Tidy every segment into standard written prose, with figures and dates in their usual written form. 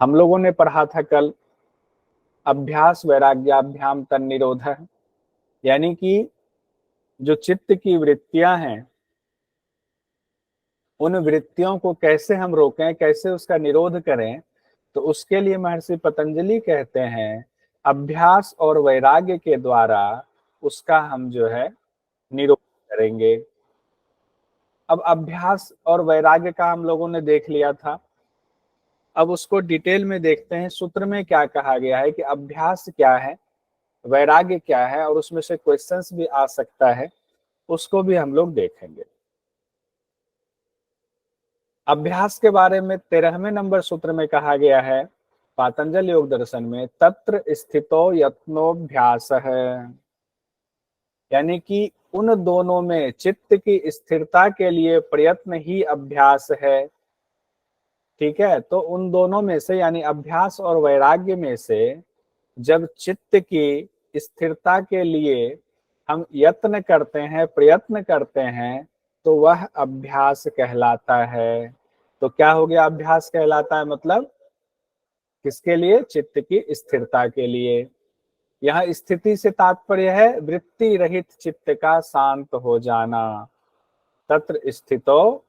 हम लोगों ने पढ़ा था कल, अभ्यास वैराग्याभ्याम तन्निरोधः, यानी कि जो चित्त की वृत्तियां हैं, उन वृत्तियों को कैसे हम रोकें, कैसे उसका निरोध करें। तो उसके लिए महर्षि पतंजलि कहते हैं, अभ्यास और वैराग्य के द्वारा उसका हम जो है निरोध करेंगे। अब अभ्यास और वैराग्य का हम लोगों ने देख लिया था। अब उसको डिटेल में देखते हैं, सूत्र में क्या कहा गया है कि अभ्यास क्या है, वैराग्य क्या है, और उसमें से क्वेश्चंस भी आ सकता है, उसको भी हम लोग देखेंगे। अभ्यास के बारे में 13वें नंबर सूत्र में कहा गया है पातंजल योग दर्शन में, तत्र स्थितो यत्नोभ्यास है, यानी कि उन दोनों में चित्त की स्थिरता के लिए प्रयत्न ही अभ्यास है। ठीक है, तो उन दोनों में से यानी अभ्यास और वैराग्य में से जब चित्त की स्थिरता के लिए हम यत्न करते हैं, प्रयत्न करते हैं, तो वह अभ्यास कहलाता है। तो क्या हो गया, अभ्यास कहलाता है, मतलब किसके लिए, चित्त की स्थिरता के लिए। यहाँ स्थिति से तात्पर्य है वृत्ति रहित चित्त का शांत हो जाना। तत्र स्थितो,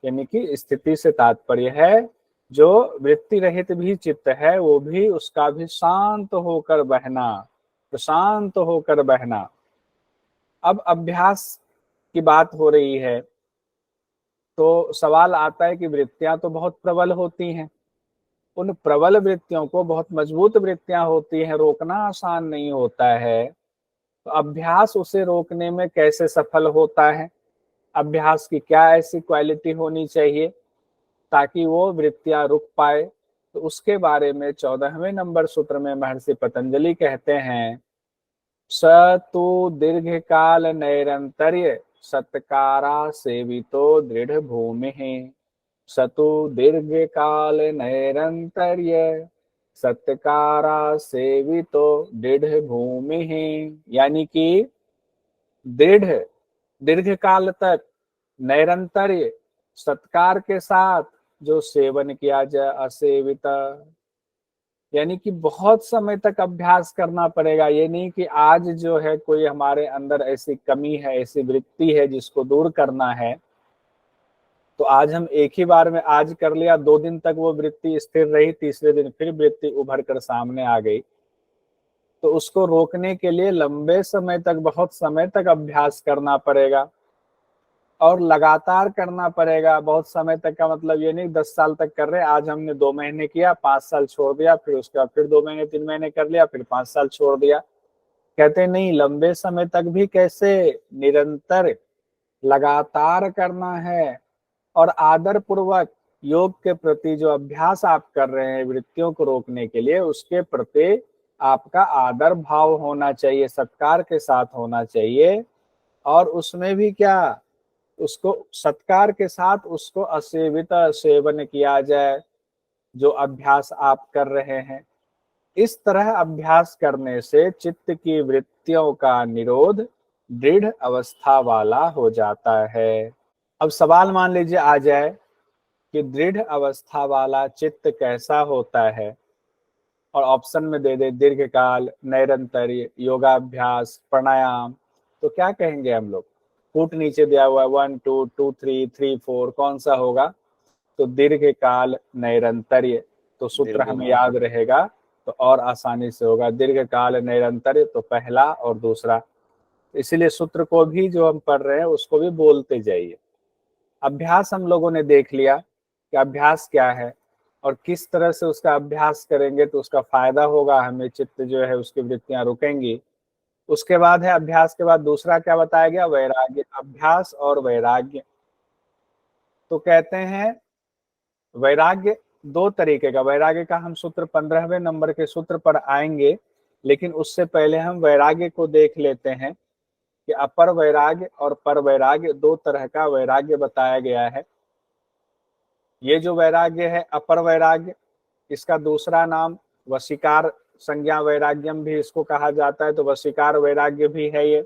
यानी कि स्थिति से तात्पर्य है जो वृत्ति रहित भी चित्त है, वो भी उसका भी शांत होकर बहना, तो शांत होकर बहना। अब अभ्यास की बात हो रही है, तो सवाल आता है कि वृत्तियां तो बहुत प्रबल होती हैं, उन प्रबल वृत्तियों को, बहुत मजबूत वृत्तियां होती हैं, रोकना आसान नहीं होता है। तो अभ्यास उसे रोकने में कैसे सफल होता है, अभ्यास की क्या ऐसी क्वालिटी होनी चाहिए ताकि वो वृत्तियां रुक पाए। तो उसके बारे में 14वें नंबर सूत्र में महर्षि पतंजलि कहते हैं, स तु दीर्घ काल नैरंतर्य सत्कारा सेवितो दृढ़ भूमि, सतु दीर्घ काल नैरंतर्य सत्कारा सेवितो दृढ़ भूमि, यानी कि दृढ़, दीर्घ काल तक, नैरंतर्य, सत्कार के साथ जो सेवन किया जाए, असेवित, यानी कि बहुत समय तक अभ्यास करना पड़ेगा। ये नहीं कि आज जो है कोई हमारे अंदर ऐसी कमी है, ऐसी वृत्ति है जिसको दूर करना है, तो आज हम एक ही बार में आज कर लिया, 2 दिन तक वो वृत्ति स्थिर रही, तीसरे दिन फिर वृत्ति उभर कर सामने आ गई। तो उसको रोकने के लिए लंबे समय तक, बहुत समय तक अभ्यास करना पड़ेगा और लगातार करना पड़ेगा। बहुत समय तक का मतलब ये नहीं 10 साल तक कर रहे, आज हमने 2 महीने किया, 5 साल छोड़ दिया, फिर उसके बाद फिर 2 महीने 3 महीने कर लिया, फिर 5 साल छोड़ दिया। कहते नहीं, लंबे समय तक भी कैसे, निरंतर लगातार करना है। और आदर पूर्वक योग के प्रति जो अभ्यास आप कर रहे हैं वृत्तियों को रोकने के लिए, उसके प्रति आपका आदर भाव होना चाहिए, सत्कार के साथ होना चाहिए। और उसमें भी क्या, उसको सत्कार के साथ उसको असेवित सेवन किया जाए जो अभ्यास आप कर रहे हैं। इस तरह अभ्यास करने से चित्त की वृत्तियों का निरोध दृढ़ अवस्था वाला हो जाता है। अब सवाल मान लीजिए आ जाए कि दृढ़ अवस्था वाला चित्त कैसा होता है, और ऑप्शन में दे दे दीर्घकाल, नैरंतर्य, योगाभ्यास, प्राणायाम, तो क्या कहेंगे हम लोग। फुट नीचे दिया हुआ है 1 2 2 3 3 4, कौन सा होगा, तो दीर्घकाल नैरंतर्य। तो सूत्र हमें दीर्घकाल। याद रहेगा तो और आसानी से होगा, दीर्घकाल नैरंतर्य, तो पहला और दूसरा। इसीलिए सूत्र को भी जो हम पढ़ रहे हैं उसको भी बोलते जाइए। अभ्यास हम लोगों ने देख लिया कि अभ्यास क्या है और किस तरह से उसका अभ्यास करेंगे तो उसका फायदा होगा हमें, चित्त जो है उसकी वृत्तियां रुकेंगी। उसके बाद है, अभ्यास के बाद दूसरा क्या बताया गया, वैराग्य। अभ्यास और वैराग्य, तो कहते हैं वैराग्य 2 तरीके का। वैराग्य का हम सूत्र 15वें नंबर के सूत्र पर आएंगे, लेकिन उससे पहले हम वैराग्य को देख लेते हैं कि अपर वैराग्य और पर वैराग्य, 2 तरह का वैराग्य बताया गया है। ये जो वैराग्य है अपर वैराग्य, इसका दूसरा नाम वशीकार संज्ञा वैराग्यम भी इसको कहा जाता है, तो वशीकार वैराग्य भी है ये।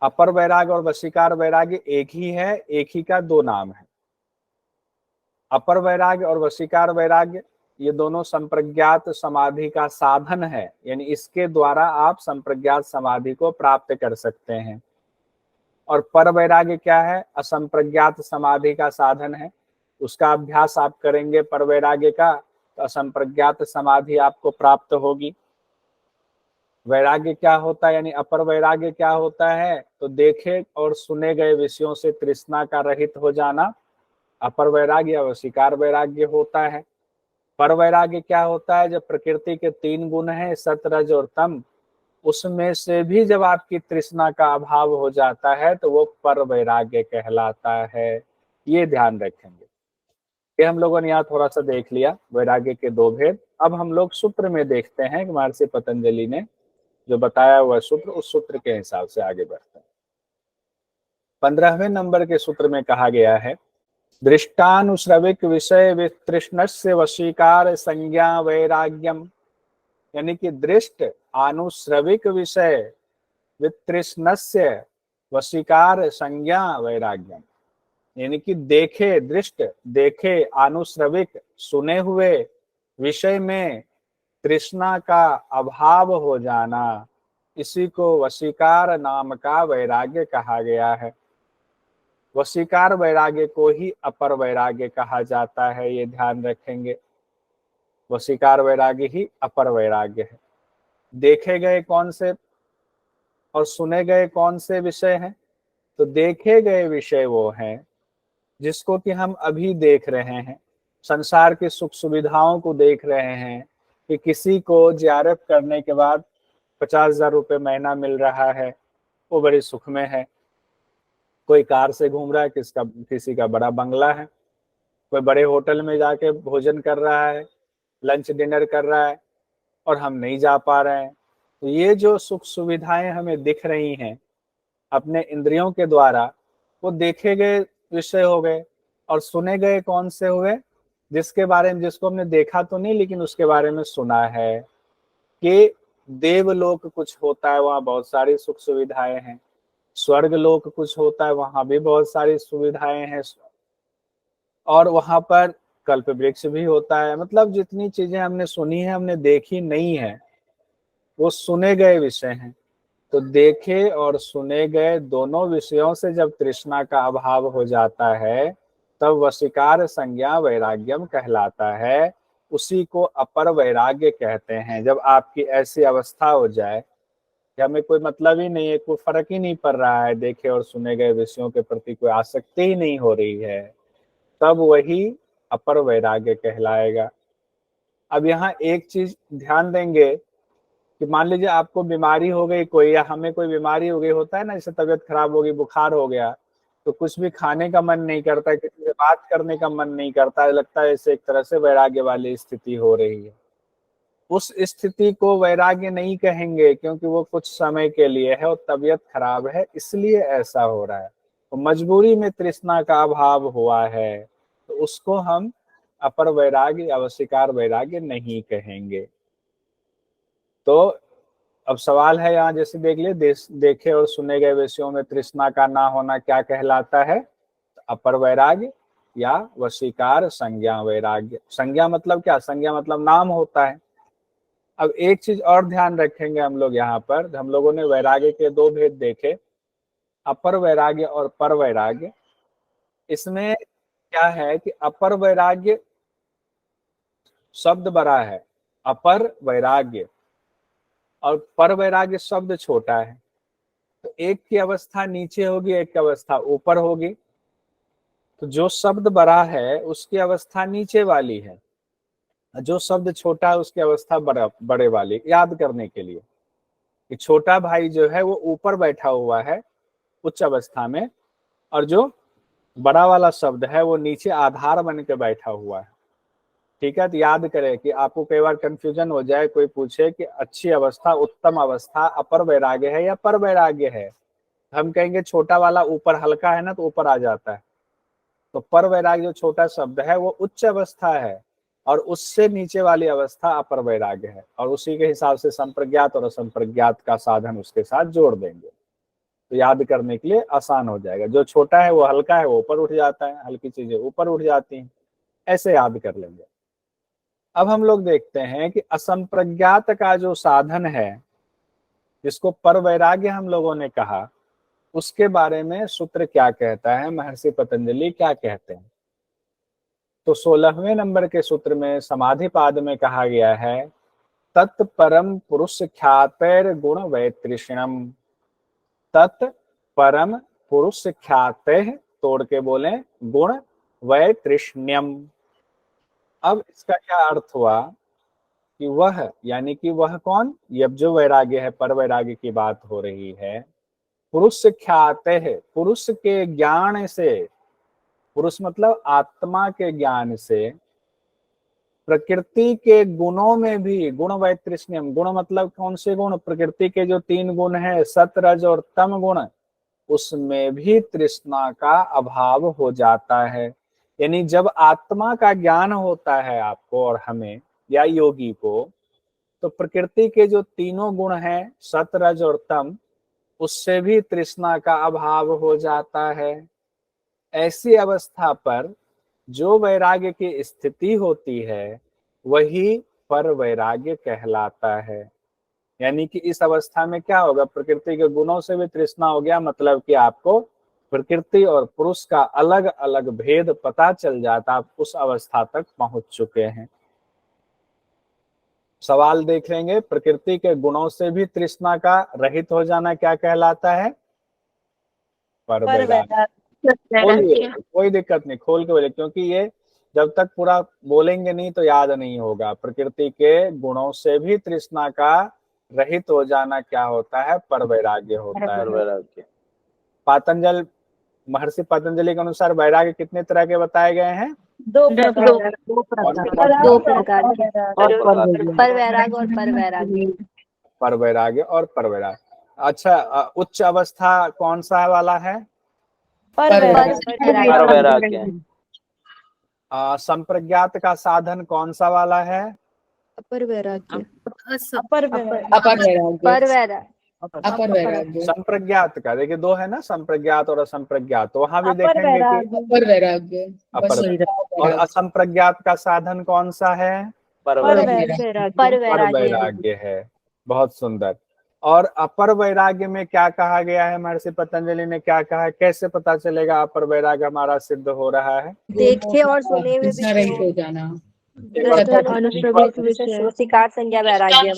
अपर वैराग्य और वशीकार वैराग्य एक ही है, एक ही का 2 नाम है। अपर वैराग्य और वशीकार वैराग्य ये दोनों संप्रज्ञात समाधि का साधन है, यानी इसके द्वारा आप संप्रज्ञात समाधि को प्राप्त कर सकते हैं। और पर वैराग्य क्या है? असंप्रज्ञात समाधि का साधन है, उसका अभ्यास आप करेंगे पर वैराग्य का, तो असंप्रज्ञात समाधि आपको प्राप्त होगी। वैराग्य क्या होता है, यानी अपर वैराग्य क्या होता है? तो देखे और सुने गए विषयों से तृष्णा का रहित हो जाना अपर वैराग्य या वशीकार वैराग्य होता है। पर वैराग्य क्या होता है? जब प्रकृति के 3 गुण हैं, सत रज और तम, उसमें से भी जब आपकी तृष्णा का अभाव हो जाता है तो वो पर वैराग्य कहलाता है। ये ध्यान रखेंगे। ये हम लोगों ने यहाँ थोड़ा सा देख लिया वैराग्य के 2 भेद। अब हम लोग सूत्र में देखते हैं कि महर्षि पतंजलि ने जो बताया हुआ सूत्र, उस सूत्र के हिसाब से आगे बढ़ते हैं। 15वें नंबर के सूत्र में कहा गया है, दृष्टानुश्रविक विषय वितृष्णस्य वशीकार संज्ञा वैराग्यम, यानी कि दृष्ट आनुश्रविक विषय वितृष्णस्य वशीकार संज्ञा वैराग्यम, यानी कि देखे, दृष्ट देखे, आनुश्रविक सुने हुए विषय में तृष्णा का अभाव हो जाना, इसी को वशीकार नाम का वैराग्य कहा गया है। वशीकार वैराग्य को ही अपर वैराग्य कहा जाता है, ये ध्यान रखेंगे। वशीकार वैराग्य ही अपर वैराग्य है। देखे गए कौन से और सुने गए कौन से विषय हैं? तो देखे गए विषय वो हैं जिसको कि हम अभी देख रहे हैं, संसार की सुख सुविधाओं को देख रहे हैं कि किसी को जीआरएफ करने के बाद 50,000 रुपये महीना मिल रहा है, वो बड़ी सुख में है। कोई कार से घूम रहा है, किसी का बड़ा बंगला है, कोई बड़े होटल में जाके भोजन कर रहा है, लंच डिनर कर रहा है, और हम नहीं जा पा रहे हैं। तो ये जो सुख सुविधाएं हमें दिख रही हैं अपने इंद्रियों के द्वारा, वो देखे गए विषय हो गए। और सुने गए कौन से हुए? जिसके बारे में, जिसको हमने देखा तो नहीं लेकिन उसके बारे में सुना है कि देवलोक कुछ होता है, वहाँ बहुत सारी सुख सुविधाएं हैं। स्वर्ग लोक कुछ होता है, वहां भी बहुत सारी सुविधाएं हैं, और वहां पर कल्प वृक्ष भी होता है। मतलब जितनी चीजें हमने सुनी है, हमने देखी नहीं है, वो सुने गए विषय हैं। तो देखे और सुने गए दोनों विषयों से जब तृष्णा का अभाव हो जाता है, तब वशीकार संज्ञा वैराग्यम कहलाता है। उसी को अपर वैराग्य कहते हैं। जब आपकी ऐसी अवस्था हो जाए कि हमें कोई मतलब ही नहीं है, कोई फर्क ही नहीं पड़ रहा है, देखे और सुने गए विषयों के प्रति कोई आसक्ति ही नहीं हो रही है, तब वही अपर वैराग्य कहलाएगा। अब यहाँ एक चीज ध्यान देंगे कि मान लीजिए आपको बीमारी हो गई कोई, या हमें कोई बीमारी हो गई, होता है ना, जैसे तबीयत खराब हो गई, बुखार हो गया, तो कुछ भी खाने का मन नहीं करता है, किसी से बात करने का मन नहीं करता है, लगता है जैसे एक तरह से वैराग्य वाली स्थिति हो रही है। उस स्थिति को वैराग्य नहीं कहेंगे, क्योंकि वो कुछ समय के लिए है और तबीयत खराब है इसलिए ऐसा हो रहा है। तो मजबूरी में तृष्णा का अभाव हुआ है, तो उसको हम अपर वैराग्य या वशीकार वैराग्य नहीं कहेंगे। तो अब सवाल है यहाँ, जैसे देख लिए, देखे और सुने गए विषयों में तृष्णा का ना होना क्या कहलाता है? अपर वैराग्य या वशीकार संज्ञा वैराग्य। संज्ञा मतलब क्या? संज्ञा मतलब नाम होता है। अब एक चीज और ध्यान रखेंगे हम लोग यहाँ पर, हम लोगों ने वैराग्य के 2 भेद देखे, अपर वैराग्य और पर वैराग्य। इसमें क्या है कि अपर वैराग्य शब्द बड़ा है, अपर वैराग्य, और पर वैराग्य शब्द छोटा है। तो एक की अवस्था नीचे होगी, एक की अवस्था ऊपर होगी। तो जो शब्द बड़ा है उसकी अवस्था नीचे वाली है, जो शब्द छोटा है उसकी अवस्था बड़े वाली। याद करने के लिए कि छोटा भाई जो है वो ऊपर बैठा हुआ है उच्च अवस्था में, और जो बड़ा वाला शब्द है वो नीचे आधार बन के बैठा हुआ है। ठीक है, तो याद करें कि आपको कई बार कंफ्यूजन हो जाए, कोई पूछे कि अच्छी अवस्था, उत्तम अवस्था अपर वैराग्य है या पर वैराग्य है, हम कहेंगे छोटा वाला ऊपर हल्का है ना, तो ऊपर आ जाता है। तो पर वैराग्य जो छोटा शब्द है वो उच्च अवस्था है, और उससे नीचे वाली अवस्था अपर वैराग्य है, और उसी के हिसाब से संप्रज्ञात और असंप्रज्ञात का साधन उसके साथ जोड़ देंगे, तो याद करने के लिए आसान हो जाएगा। जो छोटा है वो हल्का है, वो ऊपर उठ जाता है, हल्की चीजें ऊपर उठ जाती हैं। ऐसे याद कर लेंगे। अब हम लोग देखते हैं कि असंप्रज्ञात का जो साधन है, जिसको पर वैराग्य हम लोगों ने कहा, उसके बारे में सूत्र क्या कहता है, महर्षि पतंजलि क्या कहते हैं। तो 16वें नंबर के सूत्र में समाधि पाद में कहा गया है, तत्परम पुरुष ख्यातेर गुण वैतृष्णम। तत्परम पुरुष ख्याते, तोड़ के बोले, गुण वैतृष्ण्यम। अब इसका क्या अर्थ हुआ कि वह, यानी कि वह कौन, ये अब जो वैराग्य है, पर वैराग्य की बात हो रही है, पुरुष ख्याते है, पुरुष के ज्ञान से, पुरुष मतलब आत्मा के ज्ञान से, प्रकृति के गुणों में भी, गुण वैतृष्ण्यम, गुण मतलब कौन से गुण, प्रकृति के जो 3 गुण है, सत रज और तम गुण, उसमें भी तृष्णा का अभाव हो जाता है। यानी जब आत्मा का ज्ञान होता है आपको और हमें या योगी को, तो प्रकृति के जो तीनों गुण हैं, सत रज और तम, उससे भी तृष्णा का अभाव हो जाता है। ऐसी अवस्था पर जो वैराग्य की स्थिति होती है, वही पर वैराग्य कहलाता है। यानी कि इस अवस्था में क्या होगा, प्रकृति के गुणों से भी तृष्णा हो गया, मतलब कि आपको प्रकृति और पुरुष का अलग अलग भेद पता चल जाता, आप उस अवस्था तक पहुंच चुके हैं। सवाल देख लेंगे, प्रकृति के गुणों से भी तृष्णा का रहित हो जाना क्या कहलाता है, पर वैराग्य। खोलिए, कोई दिक्कत नहीं, खोल के बोले, क्योंकि ये जब तक पूरा बोलेंगे नहीं तो याद नहीं होगा। प्रकृति के गुणों से भी तृष्णा का रहित हो जाना क्या होता है, पर वैराग्य होता है। वैराग्य, पातंजल, महर्षि पतंजलि के अनुसार वैराग्य कितने तरह के बताए गए हैं, 2 प्रकार के, पर वैराग्य और पर वैराग्य। पर वैराग्य और पर वैराग्य। अच्छा, उच्च अवस्था कौन सा वाला है, पर वैराग्य। संप्रज्ञात का साधन कौन सा वाला है, अपर वैराग्य। संप्रज्ञात का, देखिए 2 है ना, संप्रज्ञात और असंप्रज्ञात, तो वहां भी देखेंगे कि अपर वैराग्य। और असंप्रज्ञात का साधन कौन सा है, पर वैराग्य है। बहुत सुंदर। और अपर वैराग्य में क्या कहा गया है, महर्षि पतंजलि ने क्या कहा है, कैसे पता चलेगा अपर वैराग्य हमारा सिद्ध हो रहा है, देखे और सुने हुए रहित हो जाना, स्वीकार संज्ञा वैराग्य।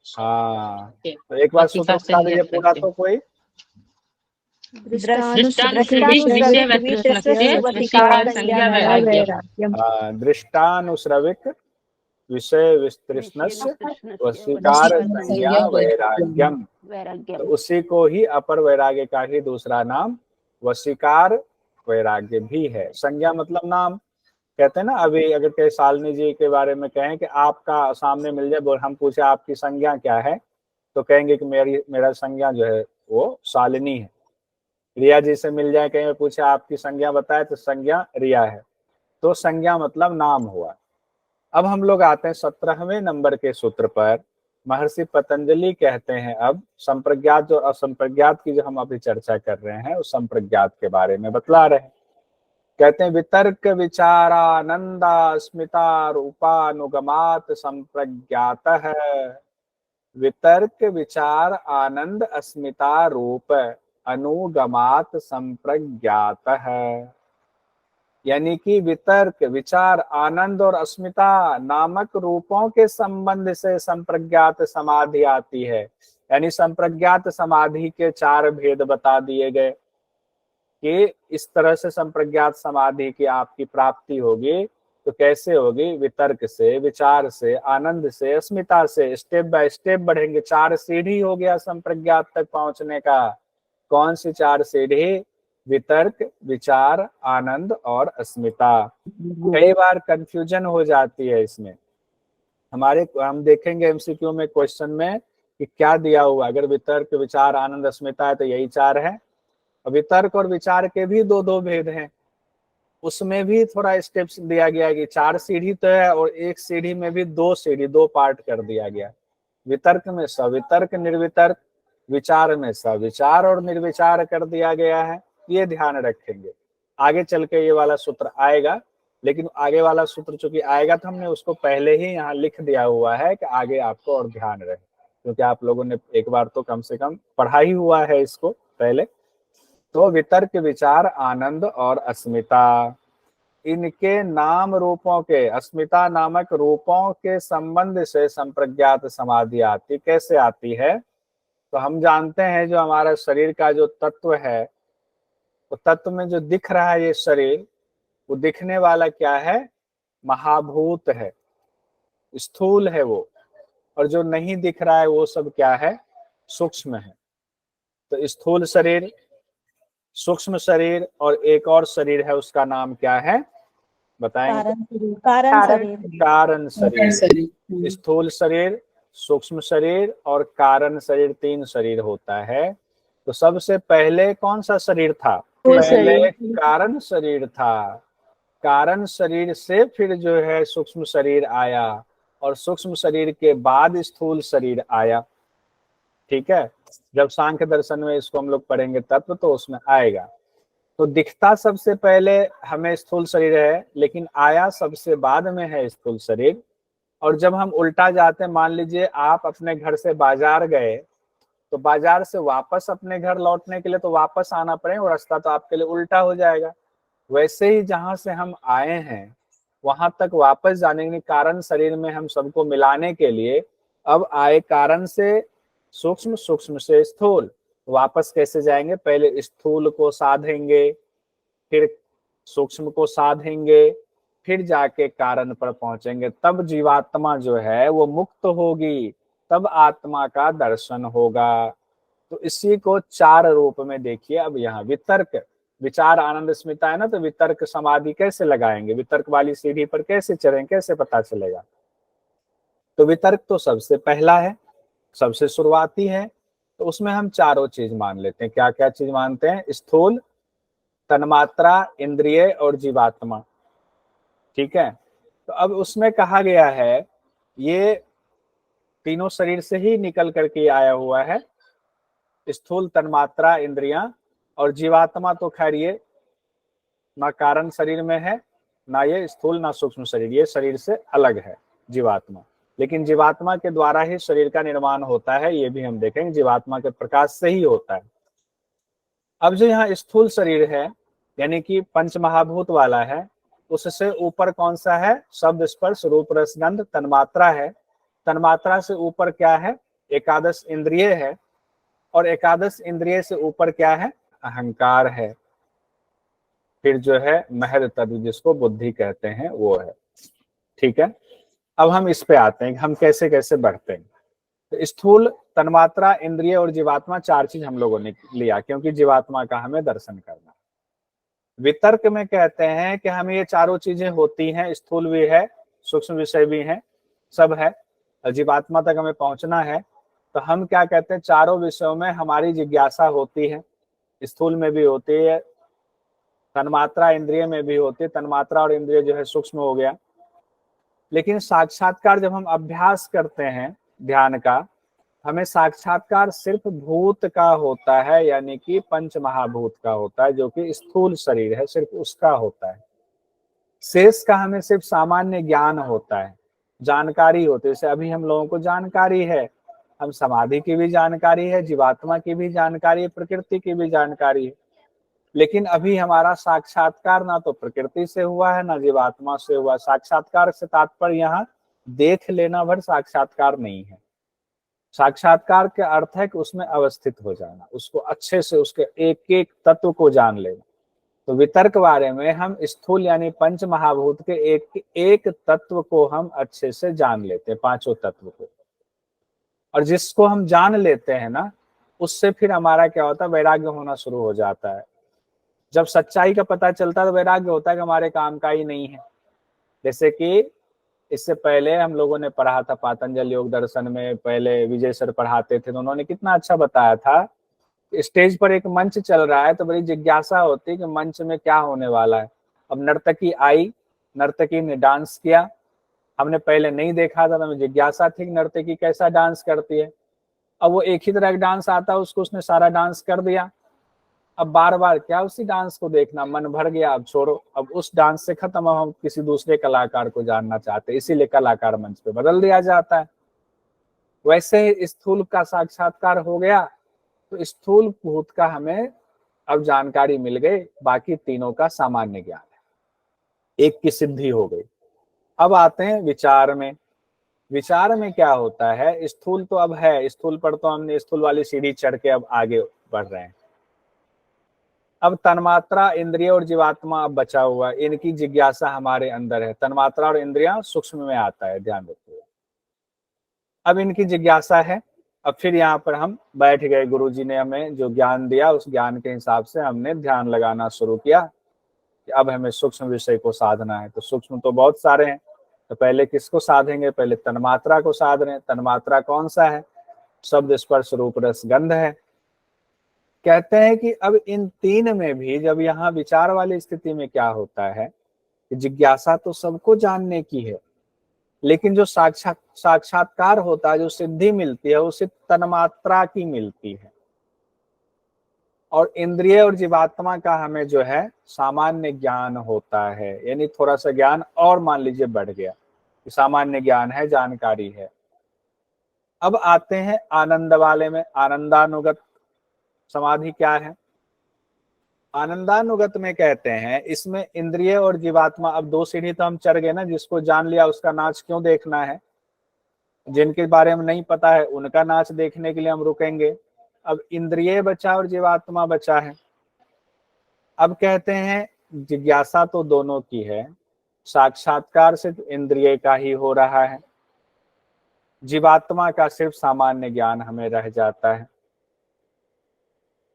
हाँ, तो एक बार सूत्र बता दीजिए पूरा, तो कोई दृष्टानुश्रविक विषय विस्तृष्णस्य वशीकार संज्ञा वैराग्यम। तो उसी को ही अपर वैराग्य का ही दूसरा नाम वशीकार वैराग्य भी है। संज्ञा मतलब नाम, कहते हैं ना, अभी अगर कहीं शालिनी जी के बारे में कहें कि आपका सामने मिल जाए, हम पूछे आपकी संज्ञा क्या है, तो कहेंगे कि मेरा संज्ञा जो है वो शालिनी है। रिया जी से मिल जाए, कहीं पूछे आपकी संज्ञा बताए, तो संज्ञा रिया है। तो संज्ञा मतलब नाम हुआ। अब हम लोग आते हैं 17वें नंबर के सूत्र पर। महर्षि पतंजलि कहते हैं, अब संप्रज्ञात और असंप्रज्ञात की जो हम अभी चर्चा कर रहे हैं, उस संप्रज्ञात के बारे में बतला रहे हैं। कहते हैं, वितर्क विचारानंदा स्मिता रूपानुगमात संप्रज्ञात है। वितर्क विचार आनंद अस्मिता रूप अनुगमात संप्रज्ञात है। यानी कि वितर्क विचार आनंद और अस्मिता नामक रूपों के संबंध से संप्रज्ञात समाधि आती है। यानी संप्रज्ञात समाधि के 4 भेद बता दिए गए कि इस तरह से संप्रज्ञात समाधि की आपकी प्राप्ति होगी। तो कैसे होगी, वितर्क से, विचार से, आनंद से, अस्मिता से, स्टेप बाय स्टेप बढ़ेंगे। 4 सीढ़ी हो गया संप्रज्ञात तक पहुंचने का। कौन सी 4 सीढ़ी, वितर्क, विचार, आनंद और अस्मिता। कई बार कंफ्यूजन हो जाती है इसमें, हम देखेंगे एमसीक्यू में क्वेश्चन में कि क्या दिया हुआ, अगर वितर्क विचार आनंद अस्मिता है तो यही 4 है। वितर्क और विचार के भी 2-2 भेद हैं, उसमें भी थोड़ा स्टेप्स दिया गया है कि 4 सीढ़ी तो है, और एक सीढ़ी में भी 2 सीढ़ी, 2 पार्ट कर दिया गया। वितर्क में सवितर्क निर्वितर्क, विचार में सविचार और निर्विचार कर दिया गया है। ये ध्यान रखेंगे, आगे चल के ये वाला सूत्र आएगा लेकिन आगे वाला सूत्र चूंकि आएगा तो हमने उसको पहले ही यहाँ लिख दिया हुआ है कि आगे आपको और ध्यान रहे, क्योंकि आप लोगों ने एक बार तो कम से कम पढ़ा ही हुआ है इसको पहले। तो वितर्क, विचार, आनंद और अस्मिता, इनके नाम रूपों के, अस्मिता नामक रूपों के संबंध से संप्रज्ञात समाधि आती। कैसे आती है? तो हम जानते हैं जो हमारा शरीर का जो तत्व है, वो तत्व में जो दिख रहा है ये शरीर, वो दिखने वाला क्या है? महाभूत है, स्थूल है वो। और जो नहीं दिख रहा है वो सब क्या है? सूक्ष्म है। तो स्थूल शरीर, सूक्ष्म शरीर और एक और शरीर है, उसका नाम क्या है बताएंगे? कारण शरीर। स्थूल शरीर, सूक्ष्म शरीर और कारण शरीर, 3 शरीर होता है। तो सबसे पहले कौन सा शरीर था? पहले कारण शरीर था। कारण शरीर से फिर जो है सूक्ष्म शरीर आया, और सूक्ष्म शरीर के बाद स्थूल शरीर आया। ठीक है, जब सांख्य दर्शन में इसको हम लोग पढ़ेंगे तत्व तो उसमें आएगा। तो दिखता सबसे पहले हमें स्थूल शरीर है, लेकिन आया सबसे बाद में है स्थूल शरीर। और जब हम उल्टा जाते हैं, मान लीजिए आप अपने घर से बाजार गए, तो बाजार से वापस अपने घर लौटने के लिए तो वापस आना पड़ेगा, और रास्ता तो आपके लिए उल्टा हो जाएगा। वैसे ही जहां से हम आए हैं वहां तक वापस जाने के लिए कारण शरीर में हम सबको मिलाने के लिए अब आए कारण से सूक्ष्म, सूक्ष्म से स्थूल। वापस कैसे जाएंगे? पहले स्थूल को साधेंगे, फिर सूक्ष्म को साधेंगे, फिर जाके कारण पर पहुंचेंगे। तब जीवात्मा जो है वो मुक्त होगी, तब आत्मा का दर्शन होगा। तो इसी को 4 रूप में देखिए। अब यहाँ वितर्क, विचार, आनंद, स्मिता है ना, तो वितर्क समाधि कैसे लगाएंगे? वितर्क वाली सीढ़ी पर कैसे चढ़ेंगे? कैसे पता चलेगा? तो वितर्क तो सबसे पहला है, सबसे शुरुआती है। तो उसमें हम चारों चीज मान लेते हैं। क्या क्या चीज मानते हैं? स्थूल, तन्मात्रा, इंद्रिय और जीवात्मा। ठीक है, तो अब उसमें कहा गया है ये तीनों शरीर से ही निकल करके आया हुआ है। स्थूल, तन्मात्रा, इंद्रियां और जीवात्मा तो खैर ये ना कारण शरीर में है, ना ये स्थूल ना सूक्ष्म शरीर, ये शरीर से अलग है जीवात्मा। लेकिन जीवात्मा के द्वारा ही शरीर का निर्माण होता है, ये भी हम देखेंगे, जीवात्मा के प्रकाश से ही होता है। अब जो यहाँ स्थूल शरीर है, यानी कि पंच महाभूत वाला है, उससे ऊपर कौन सा है? शब्द, स्पर्श, रूप, रस, गंध, तन्मात्रा है। तन्मात्रा से ऊपर क्या है? एकादश इंद्रिय है। और एकादश इंद्रिय से ऊपर क्या है? अहंकार है। फिर जो है महद तत्व, जिसको बुद्धि कहते हैं, वो है। ठीक है, अब हम इस पे आते हैं, हम कैसे कैसे बढ़ते हैं। तो स्थूल, तन्मात्रा, इंद्रिय और जीवात्मा, 4 चीज हम लोगों ने लिया, क्योंकि जीवात्मा का हमें दर्शन करना। वितर्क में कहते हैं कि हमें ये चारों चीजें होती हैं, स्थूल भी है, सूक्ष्म विषय भी है, सब है, जीवात्मा तक हमें पहुंचना है। तो हम क्या कहते हैं? चारों विषयों में हमारी जिज्ञासा होती है। स्थूल में भी होती है, तन्मात्रा इंद्रिय में भी होती है। तन्मात्रा और इंद्रिय जो है सूक्ष्म हो गया। लेकिन साक्षात्कार जब हम अभ्यास करते हैं ध्यान का, हमें साक्षात्कार सिर्फ भूत का होता है, यानी कि पंच महाभूत का होता है, जो कि स्थूल शरीर है, सिर्फ उसका होता है। शेष का हमें सिर्फ सामान्य ज्ञान होता है, जानकारी होती है। जैसे अभी हम लोगों को जानकारी है, हम समाधि की भी जानकारी है, जीवात्मा की भी जानकारी है, प्रकृति की भी जानकारी है। लेकिन अभी हमारा साक्षात्कार ना तो प्रकृति से हुआ है, ना जीवात्मा से हुआ। साक्षात्कार से तात्पर्य यहाँ देख लेना भर साक्षात्कार नहीं है। साक्षात्कार के अर्थ है कि उसमें अवस्थित हो जाना, उसको अच्छे से, उसके एक एक तत्व को जान लेना। तो वितर्क बारे में हम स्थूल यानी पंच महाभूत के एक एक तत्व को हम अच्छे से जान लेते हैं, 5 तत्व को। और जिसको हम जान लेते हैं ना, उससे फिर हमारा क्या होता है? वैराग्य होना शुरू हो जाता है। जब सच्चाई का पता चलता है तो वैराग्य होता है कि हमारे काम का ही नहीं है। जैसे कि इससे पहले हम लोगों ने पढ़ा था पातंजल योग दर्शन में, पहले विजय सर पढ़ाते थे, तो उन्होंने कितना अच्छा बताया था। स्टेज पर एक मंच चल रहा है तो बड़ी जिज्ञासा होती है कि मंच में क्या होने वाला है। अब नर्तकी आई, नर्तकी ने डांस किया, हमने पहले नहीं देखा था, तो हमें जिज्ञासा थी कि नर्तकी कैसा डांस करती है। अब वो एक ही तरह का डांस आता है, उसको उसने सारा डांस कर दिया। अब बार बार क्या उसी डांस को देखना, मन भर गया, अब छोड़ो, अब उस डांस से खत्म, अब हम किसी दूसरे कलाकार को जानना चाहते हैं, इसीलिए कलाकार मंच पे बदल दिया जाता है। वैसे ही स्थूल का साक्षात्कार हो गया, तो स्थूल भूत का हमें अब जानकारी मिल गई, बाकी तीनों का सामान्य ज्ञान है, एक की सिद्धि हो गई। अब आते हैं विचार में। विचार में क्या होता है, स्थूल तो अब है, स्थूल पर तो हमने स्थूल वाली सीढ़ी चढ़ के अब आगे बढ़ रहे हैं। अब तन्मात्रा, इंद्रिय और जीवात्मा अब बचा हुआ, इनकी जिज्ञासा हमारे अंदर है। तन्मात्रा और इंद्रिया सूक्ष्म में आता है, ध्यान रखिए। अब इनकी जिज्ञासा है। अब फिर यहाँ पर हम बैठ गए, गुरुजी ने हमें जो ज्ञान दिया उस ज्ञान के हिसाब से हमने ध्यान लगाना शुरू किया कि अब हमें सूक्ष्म विषय को साधना है। तो सूक्ष्म तो बहुत सारे हैं, तो पहले किसको साधेंगे, पहले तन्मात्रा को साध रहे हैं। तन्मात्रा कौन सा है, शब्द स्पर्श रूप रस गंध है। कहते हैं कि अब इन तीन में भी जब यहाँ विचार वाली स्थिति में क्या होता है कि जिज्ञासा तो सबको जानने की है, लेकिन जो साक्षात्कार होता है, जो सिद्धि मिलती है, वो सिर्फ तन्मात्रा की मिलती है, और इंद्रिय और जीवात्मा का हमें जो है सामान्य ज्ञान होता है। यानी थोड़ा सा ज्ञान और मान लीजिए बढ़ गया, सामान्य ज्ञान है, जानकारी है। अब आते हैं आनंद वाले में। आनंदानुगत समाधि क्या है, आनंदानुगत में कहते हैं इसमें इंद्रिय और जीवात्मा, अब दो सीढ़ी तो हम चढ़ गए ना, जिसको जान लिया उसका नाच क्यों देखना है, जिनके बारे में नहीं पता है उनका नाच देखने के लिए हम रुकेंगे। अब इंद्रिय बचा और जीवात्मा बचा है। अब कहते हैं जिज्ञासा तो दोनों की है, साक्षात्कार सिर्फ इंद्रिय का ही हो रहा है, जीवात्मा का सिर्फ सामान्य ज्ञान हमें रह जाता है।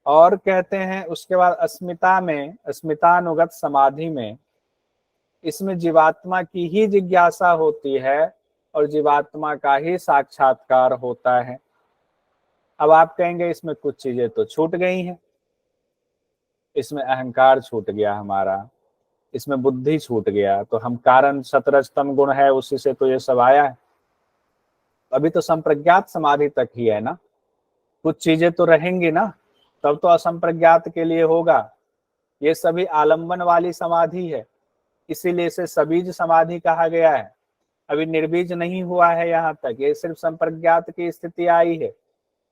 और कहते हैं उसके बाद अस्मिता में, अस्मितानुगत समाधि में, इसमें जीवात्मा की ही जिज्ञासा होती है और जीवात्मा का ही साक्षात्कार होता है। अब आप कहेंगे इसमें कुछ चीजें तो छूट गई हैं, इसमें अहंकार छूट गया हमारा, इसमें बुद्धि छूट गया, तो हम कारण सतरजतम गुण है उसी से तो ये सब आया है। अभी तो संप्रज्ञात समाधि तक ही है ना, कुछ चीजें तो रहेंगी ना, तब तो असंप्रज्ञात के लिए होगा। ये सभी आलंबन वाली समाधि है, इसीलिए इसे सबीज समाधि कहा गया है। अभी निर्बीज नहीं हुआ है यहाँ तक, ये सिर्फ संप्रज्ञात की स्थिति आई है।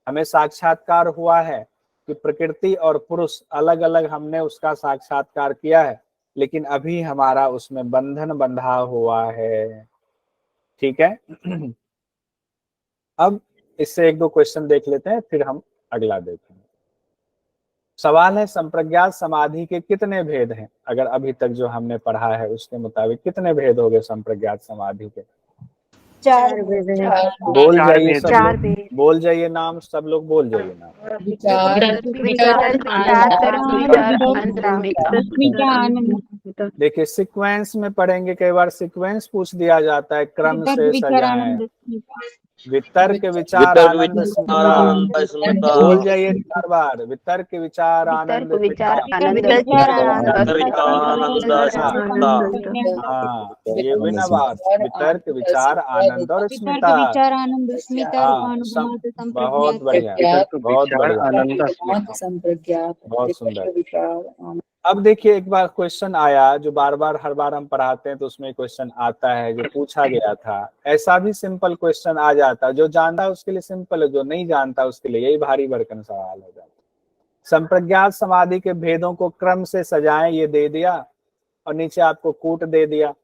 हमें साक्षात्कार हुआ है कि प्रकृति और पुरुष अलग अलग, हमने उसका साक्षात्कार किया है, लेकिन अभी हमारा उसमें बंधन बंधा हुआ है। ठीक है। अब इससे एक दो क्वेश्चन देख लेते हैं, फिर हम अगला देखेंगे। सवाल है, संप्रज्ञात समाधि के कितने भेद हैं? अगर अभी तक जो हमने पढ़ा है उसके मुताबिक कितने भेद हो गए संप्रज्ञात समाधि के? चार भेद हैं। बोल जाइए सब चार लोग, भेद। बोल जाइए नाम, सब लोग बोल जाइए नाम। देखिए सीक्वेंस में पढ़ेंगे, कई बार सीक्वेंस पूछ दिया जाता है, क्रम से सजाएं। वितर्क विचार आनंद स्मिता, बोल जाइए चार बार, वितर्क विचार आनंद विचार स्मिता। आनंद। हाँ, ये हुई ना बात, वितर्क विचार आनंद और स्मिता। हाँ, बहुत बढ़िया, बहुत बढ़िया, बहुत सुंदर। अब देखिए एक बार क्वेश्चन आया, जो बार बार हर बार हम पढ़ाते हैं तो उसमें क्वेश्चन आता है, जो पूछा गया था। ऐसा भी सिंपल क्वेश्चन आ जाता है, जो जानता है उसके लिए सिंपल है, जो नहीं जानता उसके लिए यही भारी भरकम सवाल हो जाता है। संप्रज्ञात समाधि के भेदों को क्रम से सजाएं, ये दे दिया, और नीचे आपको कूट दे दिया।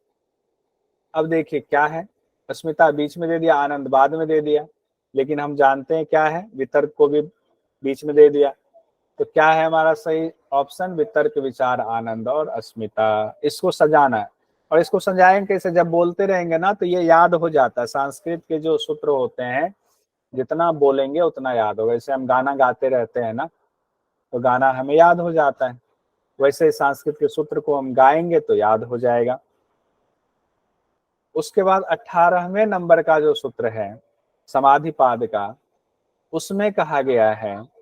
अब देखिए क्या है, अस्मिता बीच में दे दिया, आनंद बाद में दे दिया, लेकिन हम जानते हैं क्या है, वितर्क को भी बीच में दे दिया। तो क्या है हमारा सही ऑप्शन, वितर्क विचार आनंद और अस्मिता। इसको सजाना है, और इसको सजाएंगे कैसे, जब बोलते रहेंगे ना तो ये याद हो जाता है। संस्कृत के जो सूत्र होते हैं, जितना बोलेंगे उतना याद होगा। जैसे हम गाना गाते रहते हैं ना, तो गाना हमें याद हो जाता है, वैसे संस्कृत के सूत्र को हम गाएंगे तो याद हो जाएगा। उसके बाद 18वें नंबर का जो सूत्र है समाधिपाद का, उसमें कहा गया है,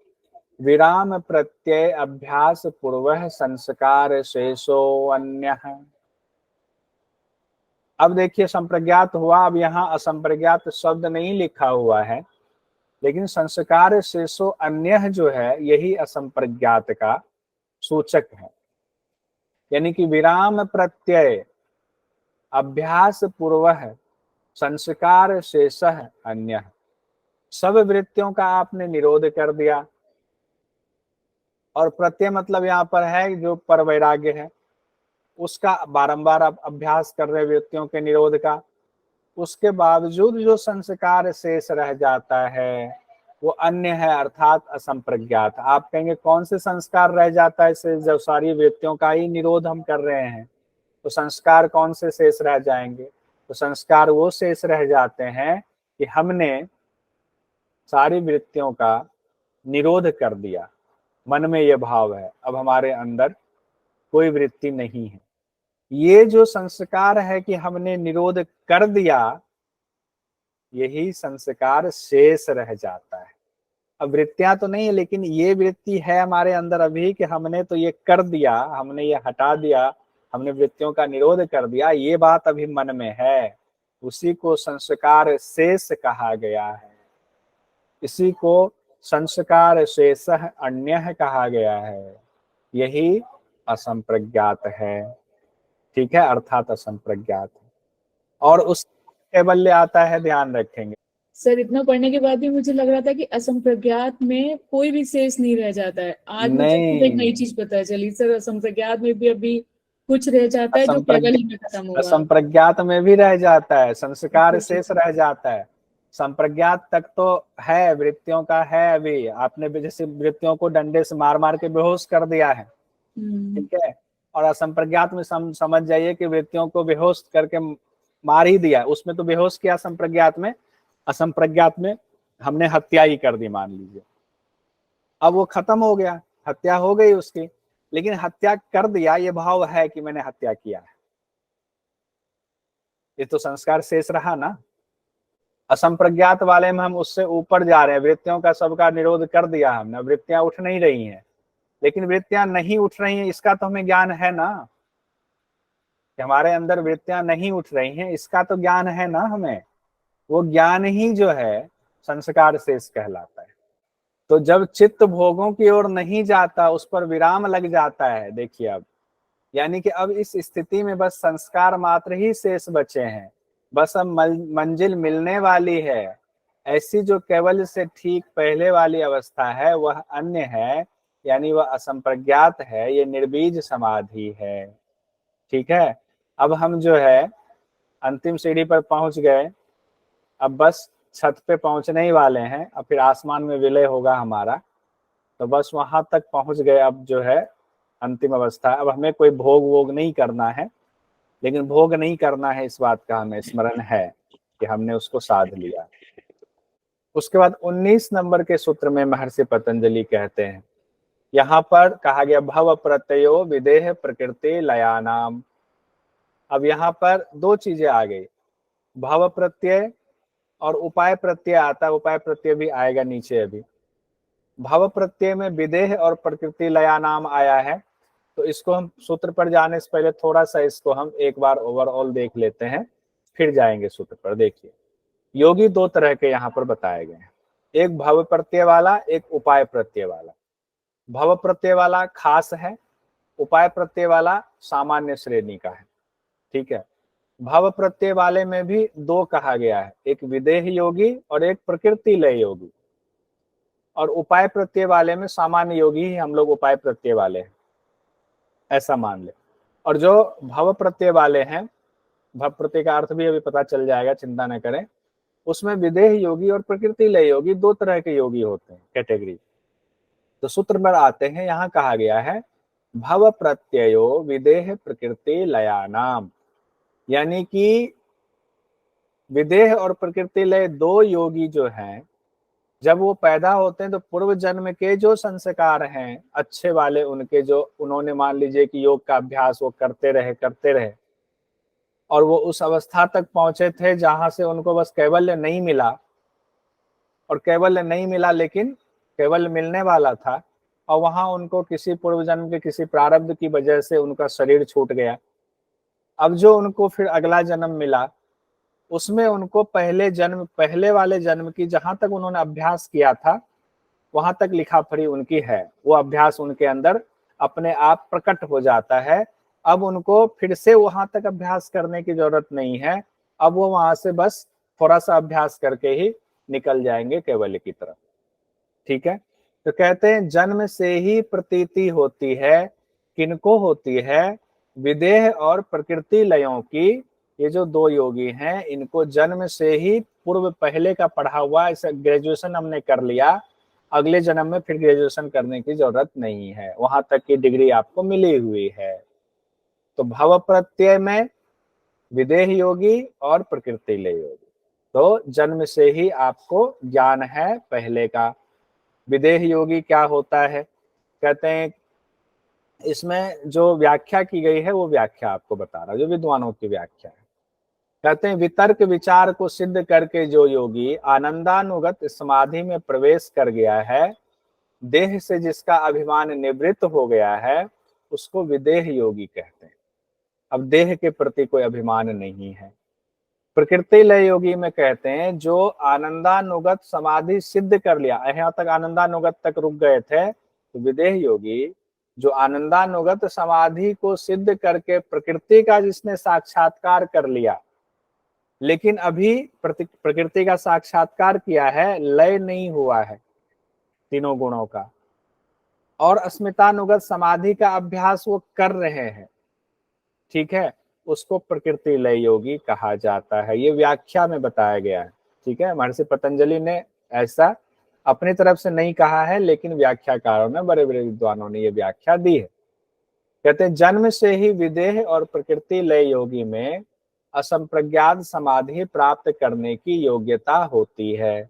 विराम प्रत्यय अभ्यास पूर्व संस्कार शेषो अन्य। अब देखिए संप्रज्ञात हुआ, अब यहाँ असंप्रज्ञात शब्द नहीं लिखा हुआ है, लेकिन संस्कार शेषो अन्य जो है यही असंप्रज्ञात का सूचक है। यानी कि विराम प्रत्यय अभ्यास पूर्व संस्कार शेषः अन्य, सब वृत्तियों का आपने निरोध कर दिया। और प्रत्यय मतलब यहाँ पर है जो पर वैराग्य है, उसका बारंबार आप अभ्यास कर रहे वृत्तियों के निरोध का। उसके बावजूद जो संस्कार शेष रह जाता है वो अन्य है, अर्थात असंप्रज्ञात। आप कहेंगे कौन से संस्कार रह जाता है इससे, जब सारी वृत्तियों का ही निरोध हम कर रहे हैं तो संस्कार कौन से शेष रह जाएंगे? तो संस्कार वो शेष रह जाते हैं कि हमने सारी वृत्तियों का निरोध कर दिया। मन में यह भाव है, अब हमारे अंदर कोई वृत्ति नहीं है। ये जो संस्कार है कि हमने निरोध कर दिया, यही संस्कार शेष रह जाता है। अब वृत्तियां तो नहीं है, लेकिन ये वृत्ति है हमारे अंदर अभी कि हमने तो ये कर दिया, हमने ये हटा दिया, हमने वृत्तियों का निरोध कर दिया, ये बात अभी मन में है। उसी को संस्कार शेष कहा गया है, इसी को संस्कार शेषः अन्यः कहा गया है। यही असंप्रज्ञात है। ठीक है, अर्थात असंप्रज्ञात है। और उस कैवल्य आता है, ध्यान रखेंगे। सर इतना पढ़ने के बाद भी मुझे लग रहा था कि असंप्रज्ञात में कोई भी शेष नहीं रह जाता है। आज मुझे खुद एक नई चीज पता चली सर, असंप्रज्ञात में भी अभी कुछ रह जाता है जो कैवल्य में खत्म होगा। असंप्रज्ञात में भी रह जाता है, संस्कार शेष रह जाता है। संप्रज्ञात तक तो है, वृत्तियों का है। अभी आपने भी जैसे वृत्तियों को डंडे से मार मार के बेहोश कर दिया है, ठीक है। और असंप्रज्ञात में समझ जाइए कि वृत्तियों को बेहोश करके मार ही दिया, उसमें तो बेहोश किया संप्रज्ञात में। असंप्रज्ञात में हमने हत्या ही कर दी, मान लीजिए। अब वो खत्म हो गया, हत्या हो गई उसकी, लेकिन हत्या कर दिया ये भाव है कि मैंने हत्या किया है, ये तो संस्कार शेष रहा ना। असंप्रज्ञात वाले में हम उससे ऊपर जा रहे हैं, वृत्तियों का सबका निरोध कर दिया हमने, वृत्तियां उठ नहीं रही हैं। लेकिन वृत्तियां नहीं उठ रही हैं इसका तो हमें ज्ञान है ना, कि हमारे अंदर वृत्तियां नहीं उठ रही हैं, इसका तो ज्ञान है ना हमें। वो ज्ञान ही जो है संस्कार शेष कहलाता है। तो जब चित्त भोगों की ओर नहीं जाता, उस पर विराम लग जाता है। देखिए अब, यानी कि अब इस स्थिति में बस संस्कार मात्र ही शेष बचे हैं, बस अब मंजिल मिलने वाली है। ऐसी जो केवल से ठीक पहले वाली अवस्था है वह अन्य है, यानी वह असंप्रज्ञात है, ये निर्बीज समाधि है। ठीक है, अब हम जो है अंतिम सीढ़ी पर पहुंच गए, अब बस छत पे पहुंचने ही वाले हैं, अब फिर आसमान में विलय होगा हमारा। तो बस वहां तक पहुंच गए, अब जो है अंतिम अवस्था। अब हमें कोई भोग वोग नहीं करना है, लेकिन भोग नहीं करना है इस बात का हमें स्मरण है कि हमने उसको साध लिया। उसके बाद 19 नंबर के सूत्र में महर्षि पतंजलि कहते हैं, यहाँ पर कहा गया भव प्रत्ययो विदेह प्रकृति लयानाम। अब यहाँ पर दो चीजें आ गई, भव प्रत्यय और उपाय प्रत्यय आता है, उपाय प्रत्यय भी आएगा नीचे। अभी भव प्रत्यय में विदेह और प्रकृति लयानाम आया है, तो इसको हम सूत्र पर जाने से पहले थोड़ा सा इसको हम एक बार ओवरऑल देख लेते हैं, फिर जाएंगे सूत्र पर। देखिए, योगी दो तरह के यहाँ पर बताए गए हैं, एक भव प्रत्यय वाला, एक उपाय प्रत्यय वाला। भव प्रत्यय वाला खास है, उपाय प्रत्यय वाला सामान्य श्रेणी का है। ठीक है, भव प्रत्यय वाले में भी दो कहा गया है, एक विदेह योगी और एक प्रकृति लय योगी। और उपाय प्रत्यय वाले में सामान्य योगी ही हम लोग उपाय प्रत्यय वाले हैं, ऐसा मान ले। और जो भव प्रत्यय वाले हैं, भव प्रत्यय का अर्थ भी अभी पता चल जाएगा, चिंता न करें। उसमें विदेह योगी और प्रकृति लय योगी दो तरह के योगी होते हैं, कैटेगरी। तो सूत्र पर आते हैं, यहाँ कहा गया है भव प्रत्ययो विदेह प्रकृति लयानाम, यानी कि विदेह और प्रकृति लय दो योगी जो हैं, जब वो पैदा होते हैं तो पूर्व जन्म के जो संस्कार हैं अच्छे वाले, उनके जो उन्होंने मान लीजिए कि योग का अभ्यास वो करते रहे और वो उस अवस्था तक पहुंचे थे जहां से उनको बस कैवल्य नहीं मिला। और कैवल्य नहीं मिला, लेकिन कैवल्य मिलने वाला था, और वहां उनको किसी पूर्व जन्म के किसी प्रारब्ध की वजह से उनका शरीर छूट गया। अब जो उनको फिर अगला जन्म मिला, उसमें उनको पहले वाले जन्म की जहां तक उन्होंने अभ्यास किया था वहां तक लिखा पढ़ी उनकी है, वो अभ्यास उनके अंदर अपने आप प्रकट हो जाता है। अब उनको फिर से वहां तक अभ्यास करने की जरूरत नहीं है, अब वो वहां से बस थोड़ा सा अभ्यास करके ही निकल जाएंगे कैवल्य की तरफ। ठीक है, तो कहते हैं जन्म से ही प्रतीति होती है, किनको होती है? विदेह और प्रकृति लयों की। ये जो दो योगी हैं इनको जन्म से ही पूर्व पहले का पढ़ा हुआ, इसे ग्रेजुएशन हमने कर लिया, अगले जन्म में फिर ग्रेजुएशन करने की जरूरत नहीं है, वहां तक की डिग्री आपको मिली हुई है। तो भव प्रत्यय में विदेह योगी और प्रकृति लय योगी, तो जन्म से ही आपको ज्ञान है पहले का। विदेह योगी क्या होता है? कहते हैं इसमें जो व्याख्या की गई है वो व्याख्या आपको बता रहा हूं, जो विद्वानों की व्याख्या है। कहते हैं वितर्क विचार को सिद्ध करके जो योगी आनंदानुगत समाधि में प्रवेश कर गया है, देह से जिसका अभिमान निवृत्त हो गया है, उसको विदेह योगी कहते हैं। अब देह के प्रति कोई अभिमान नहीं है। प्रकृति लय योगी में कहते हैं जो आनंदानुगत समाधि सिद्ध कर लिया, यहाँ तक आनंदानुगत तक रुक गए थे, तो विदेह योगी जो आनंदानुगत समाधि को सिद्ध करके प्रकृति का जिसने साक्षात्कार कर लिया, लेकिन अभी प्रकृति का साक्षात्कार किया है, लय नहीं हुआ है तीनों गुणों का, और अस्मितानुगत समाधि का अभ्यास वो कर रहे हैं, ठीक है, उसको प्रकृति लय योगी कहा जाता है। ये व्याख्या में बताया गया है। ठीक है, महर्षि पतंजलि ने ऐसा अपनी तरफ से नहीं कहा है, लेकिन व्याख्याकारों ने, बड़े बड़े विद्वानों ने ये व्याख्या दी है। कहते हैं जन्म से ही विदेह और प्रकृति लय योगी में असंप्रज्ञात समाधि प्राप्त करने की योग्यता होती है,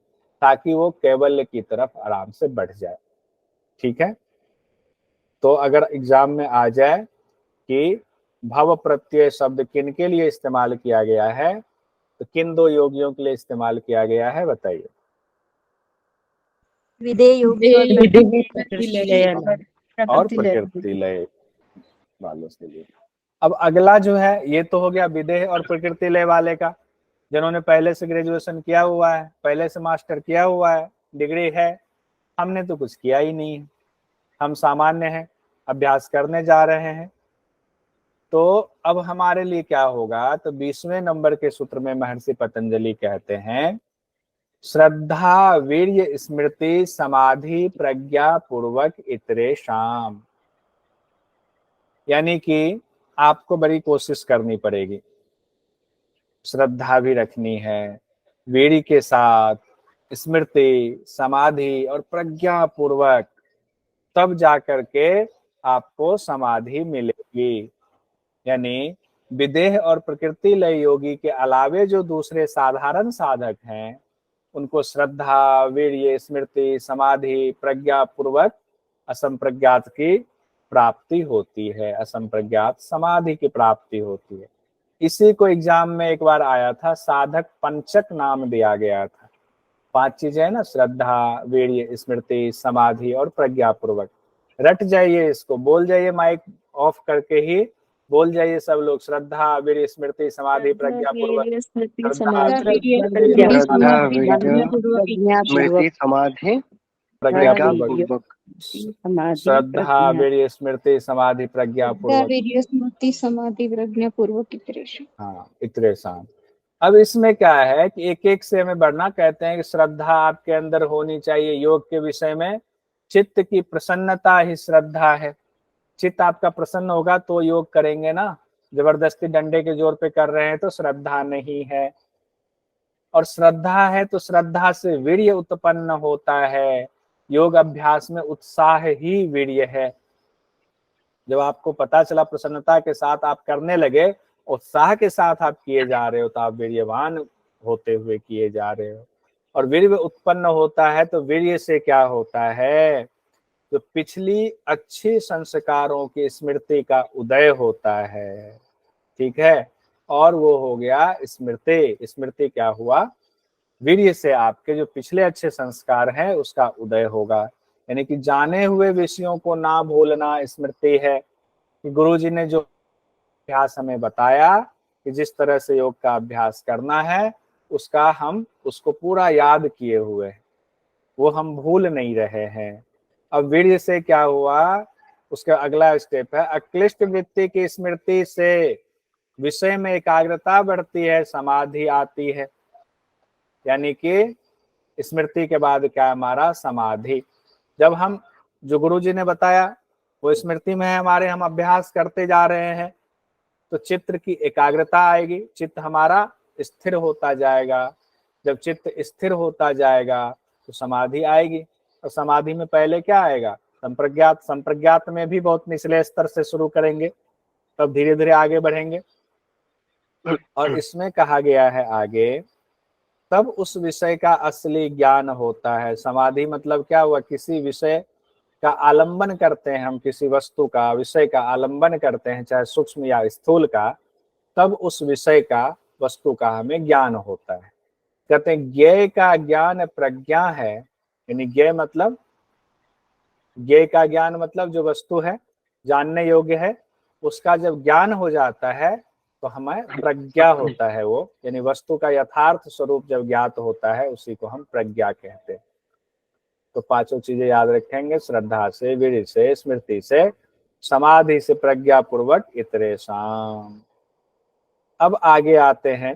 ताकि वो कैवल्य की तरफ आराम से बढ़ जाए। ठीक है, तो अगर एग्जाम में आ जाए कि भव प्रत्यय शब्द किन के लिए इस्तेमाल किया गया है, तो किन दो योगियों के लिए इस्तेमाल किया गया है, बताइए। विदेह योगी और और प्रकृति लय वालों के लिए। अब अगला जो है, ये तो हो गया विदेह और प्रकृति लय वाले का, जिन्होंने पहले से ग्रेजुएशन किया हुआ है, पहले से मास्टर किया हुआ है, डिग्री है। हमने तो कुछ किया ही नहीं है, हम सामान्य हैं, अभ्यास करने जा रहे हैं। तो अब हमारे लिए क्या होगा? तो 20वें नंबर के सूत्र में महर्षि पतंजलि कहते हैं श्रद्धा वीर्य स्मृति समाधि प्रज्ञा पूर्वक इतरे शाम। यानी कि आपको बड़ी कोशिश करनी पड़ेगी, श्रद्धा भी रखनी है, वीर्य के साथ स्मृति समाधि और प्रज्ञा पूर्वक, तब जाकर के आपको समाधि मिलेगी। यानी विदेह और प्रकृति लय योगी के अलावे जो दूसरे साधारण साधक हैं, उनको श्रद्धा वीर्य स्मृति समाधि प्रज्ञा पूर्वक असंप्रज्ञात की प्राप्ति होती है, असंप्रज्ञात समाधि की प्राप्ति होती है। इसी को एग्जाम में एक बार आया था, साधक पंचक नाम दिया गया था। 5 चीजें है ना, श्रद्धा वीर्य स्मृति समाधि और प्रज्ञा पूर्वक। रट जाइए इसको, बोल जाइए, माइक ऑफ करके ही बोल जाइए सब लोग, श्रद्धा वीर्य स्मृति समाधि प्रज्ञा पूर्वक। स्मृति समाधि प्रज्ञा पूर्वक। श्रद्धा वीर्य स्मृति समाधि प्रज्ञा पूर्वक। स्मृति समाधि प्रज्ञा पूर्वक इतरेशन। हाँ, इतरेशन। अब इसमें क्या है कि एक एक से हमें बढ़ना। कहते हैं कि श्रद्धा आपके अंदर होनी चाहिए योग के विषय में। चित्त की प्रसन्नता ही श्रद्धा है। चित्त आपका प्रसन्न होगा तो योग करेंगे ना, जबरदस्ती डंडे के जोर पे कर रहे हैं तो श्रद्धा नहीं है। और श्रद्धा है तो श्रद्धा से वीर्य उत्पन्न होता है। योग अभ्यास में उत्साह ही वीर्य है। जब आपको पता चला प्रसन्नता के साथ आप करने लगे, उत्साह के साथ आप किए जा रहे हो, तो आप वीर्यवान होते हुए किए जा रहे हो। और वीर्य उत्पन्न होता है तो वीर्य से क्या होता है, तो पिछली अच्छी संस्कारों की स्मृति का उदय होता है। ठीक है, और वो हो गया स्मृति। स्मृति क्या हुआ, वीर्य से आपके जो पिछले अच्छे संस्कार हैं उसका उदय होगा। यानी कि जाने हुए विषयों को ना भूलना स्मृति है। कि गुरु जी ने जो अभ्यास हमें बताया कि जिस तरह से योग का अभ्यास करना है, उसका हम उसको पूरा याद किए हुए हैं, वो हम भूल नहीं रहे हैं। अब वीर्य से क्या हुआ उसका अगला स्टेप है अक्लिष्ट वृत्ति की स्मृति से विषय में एकाग्रता बढ़ती है, समाधि आती है। यानी कि स्मृति के बाद क्या हमारा समाधि। जब हम जो गुरु जी ने बताया वो स्मृति में है हमारे, हम अभ्यास करते जा रहे हैं तो चित्त की एकाग्रता आएगी, चित्त हमारा स्थिर होता जाएगा। जब चित्त स्थिर होता जाएगा तो समाधि आएगी। और समाधि में पहले क्या आएगा? संप्रज्ञात। संप्रज्ञात में भी बहुत निचले स्तर से शुरू करेंगे, तब धीरे धीरे आगे बढ़ेंगे। और इसमें कहा गया है आगे तब उस विषय का असली ज्ञान होता है। समाधि मतलब क्या हुआ? किसी विषय का आलंबन करते हैं हम, किसी वस्तु का विषय का आलंबन करते हैं, चाहे सूक्ष्म या स्थूल का, तब उस विषय का वस्तु का हमें ज्ञान होता है। कहते हैं ज्ञेय का ज्ञान प्रज्ञा है। यानी ज्ञेय मतलब, ज्ञेय का ज्ञान मतलब जो वस्तु है जानने योग्य है, उसका जब ज्ञान हो जाता है तो हमें प्रज्ञा होता है वो। यानी वस्तु का यथार्थ स्वरूप जब ज्ञात होता है उसी को हम प्रज्ञा कहते हैं। तो पांचों चीजें याद रखेंगे, श्रद्धा से, वीर्य से, स्मृति से, समाधि से, प्रज्ञा पूर्वक इतरेषाम्। अब आगे आते हैं,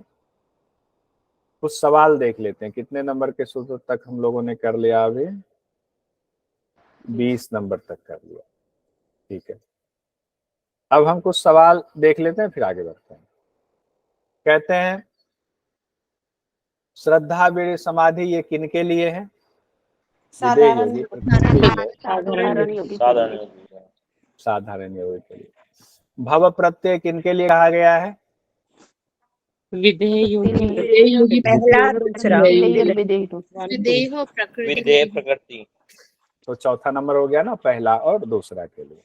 कुछ सवाल देख लेते हैं। कितने नंबर के सूत्र तक हम लोगों ने कर लिया? अभी 20 नंबर तक कर लिया। ठीक है, अब हम कुछ सवाल देख लेते हैं फिर आगे बढ़ते हैं। कहते हैं श्रद्धा, वीर्य, समाधि ये किनके लिए है? साधारण साधारण योगी के लिए। भव प्रत्यय किनके लिए कहा गया है? विधेय योगी पहला दूसरा विधेय प्रकृति। तो चौथा नंबर हो गया ना, पहला और दूसरा के लिए।